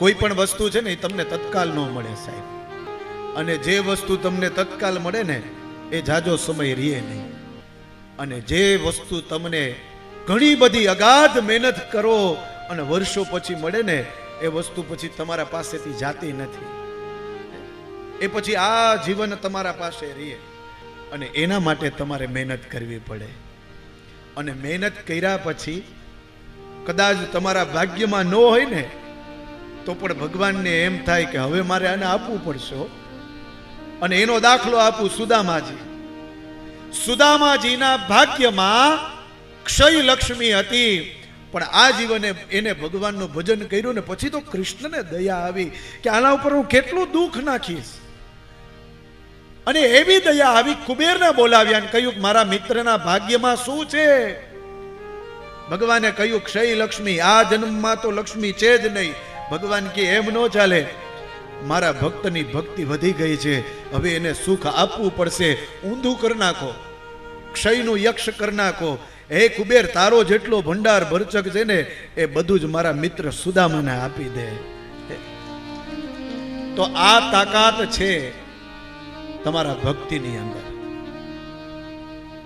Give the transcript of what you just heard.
કોઈ પણ વસ્તુ છે ને એ તમને તત્કાલ ન મળે સાહેબ, અને જે વસ્તુ તમને તત્કાલ મળે ને એ જાજો સમય રહે નહીં, અને જે વસ્તુ તમને ઘણી બધી અગાધ મહેનત કરો અને વર્ષો પછી મળે ને એ વસ્તુ પછી તમારા પાસેથી જાતી નથી, એ પછી આ જીવન તમારા પાસે રહે, અને એના માટે તમારે મહેનત કરવી પડે. અને મહેનત કર્યા પછી કદાચ તમારા ભાગ્યમાં ન હોય ને તો પણ ભગવાનને એમ થાય કે હવે મારે આને આપવું પડશે. અને એનો દાખલો આપું, સુદામાજી. સુદામાજીના ભાગ્યમાં ક્ષય લક્ષ્મી હતી, પણ આ જીવને એને ભગવાનનું ભજન કર્યું ને પછી તો કૃષ્ણને દયા આવી કે આના ઉપર હું કેટલું દુઃખ નાખીશ. અને એવી દયા આવી, કુબેરને બોલાવ્યા અને કહ્યું મારા મિત્રના ભાગ્યમાં શું છે. ભગવાને કહ્યું ક્ષય લક્ષ્મી, આ જન્મમાં તો લક્ષ્મી છે જ નહીં. ભગવાન કે એમ ન ચાલે, મારા ભક્તની ભક્તિ વધી ગઈ છે, હવે એને સુખ આપવું પડશે, ઊંધું કરી નાખો, ક્ષયનું યક્ષ કરી નાખો. હે કુબેર, તારો જેટલો ભંડાર ભરચક છે ને એ બધું જ મારા મિત્ર સુદામાને આપી દે. તો આ તાકાત છે તમારા ભક્તિની અંદર.